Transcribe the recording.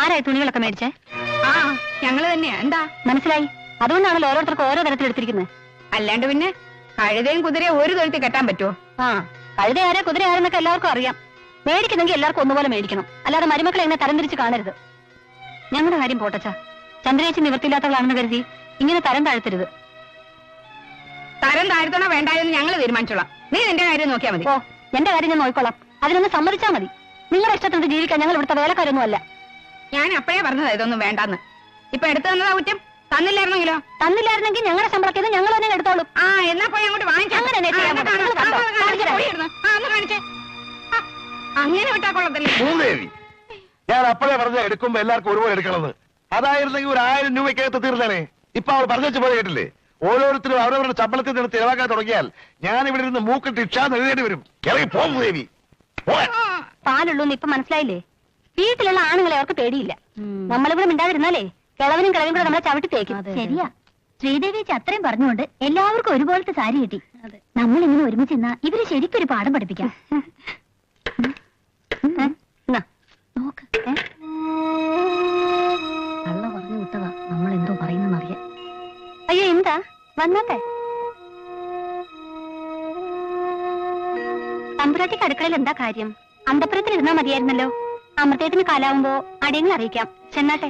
ആരായി തുണികളൊക്കെ മേടിച്ചേ? ആ ഞങ്ങള് തന്നെയാ. എന്താ മനസ്സിലായി? അതുകൊണ്ടാണല്ലോ ഓരോരുത്തർക്ക് ഓരോ തരത്തിൽ എടുത്തിരിക്കുന്നത്. അല്ലാണ്ട് പിന്നെ കഴുതയും കുതിരയും ഒരു തൊഴുത്തിൽ കെട്ടാൻ പറ്റുമോ? ആ, കഴുത ആരാ കുതിര ആരെന്നൊക്കെ എല്ലാവർക്കും അറിയാം. മേടിക്കുന്നെങ്കിൽ എല്ലാവർക്കും ഒന്നുപോലെ മേടിക്കണം, അല്ലാതെ മരുമക്കളെ എങ്ങനെ തരംതിരിച്ച് കാണരുത്. ഞങ്ങളുടെ കാര്യം പോട്ടച്ച, ചന്ദ്രേച്ചി നിവൃത്തിയില്ലാത്തവളാണെന്ന് കരുതി ഇങ്ങനെ തരം താഴ്ത്തരുത്. തരം താഴ്ത്തണോ വേണ്ടായെന്ന് ഞങ്ങൾ തീരുമാനിച്ചോളാം. നീ നിന്റെ കാര്യം നോക്കിയാൽ മതി. ഓ, എന്റെ കാര്യം ഞാൻ നോക്കിക്കോളാം. അതിനൊന്ന് സമ്മതിച്ചാൽ മതി. നിങ്ങളുടെ ഇഷ്ടത്തിന് ജീവിക്കാൻ ഞങ്ങൾ ഇവിടുത്തെ വേലക്കാരൊന്നും അല്ല. ഞാൻ അപ്പോഴേ പറഞ്ഞതാ ഇതൊന്നും വേണ്ടാന്ന്. ഇപ്പൊ എടുത്തു തന്നതാ കുറ്റം. തന്നില്ലായിരുന്നെങ്കിലോ? തന്നില്ലായിരുന്നെങ്കിൽ ഞങ്ങളുടെ ശമ്പളത്തിൽ ഞങ്ങൾ തന്നെ എടുത്തോളും. ആ, എന്നാ പോയി അങ്ങോട്ട് വാങ്ങിക്കാം. അങ്ങനെ വിട്ടാ കൊള്ളത്തില്ല. ഞാൻ അപ്പോഴേ പറഞ്ഞ എടുക്കുമ്പോ എല്ലാവർക്കും ഒരുപോലെ എടുക്കണമെന്ന്. അതായിരുന്നെങ്കിൽ ഒരു 1000 രൂപയ്ക്കകത്ത് തീർന്നേനെ. ഇപ്പൊ അവൾ പറഞ്ഞു പോലെ കേട്ടില്ലേ? ഓരോരുത്തരും അവരവരുടെ ശമ്പളത്തിൽ നിന്ന് ചെലവാക്കാൻ തുടങ്ങിയാൽ ഞാൻ ഇവിടെ ഇരുന്ന് മൂക്കിട്ട് ഇക്ഷാന്ന് എഴുതേണ്ടി വരും. ഇറങ്ങി പോകും ദേവി. പാലുള്ളൂന്ന് ഇപ്പൊ മനസ്സിലായില്ലേ? വീട്ടിലുള്ള ആണുങ്ങളെ അവർക്ക് പേടിയില്ല. നമ്മളിവിടെ മിണ്ടാതിരുന്നാലേ കിളവനും കിളവനും കൂടെ നമ്മളെ ചവിട്ടി തേക്കും. ശരിയാ, ശ്രീദേവിച്ച് അത്രയും പറഞ്ഞുകൊണ്ട് എല്ലാവർക്കും ഒരുപോലത്തെ സാരി കിട്ടി. നമ്മൾ ഇങ്ങനെ ഒരുമിച്ച് ഇവര് ശരിക്കൊരു പാഠം പഠിപ്പിക്കാം. നോക്ക്, കള്ള പറഞ്ഞു വിട്ടതാ. നമ്മൾ എന്തോ പറയുന്നറിയാം. അയ്യോ, എന്താ? വന്നാട്ടെ. തമ്പുരാട്ടിക്ക് അടുക്കളയിൽ എന്താ കാര്യം? അന്തപ്പുരത്തിൽ ഇരുന്നാ മതിയായിരുന്നല്ലോ. അമൃതത്തിന് കാലാവുമ്പോ അടിയങ്ങൾ അറിയിക്കാം. ചെന്നാട്ടെ.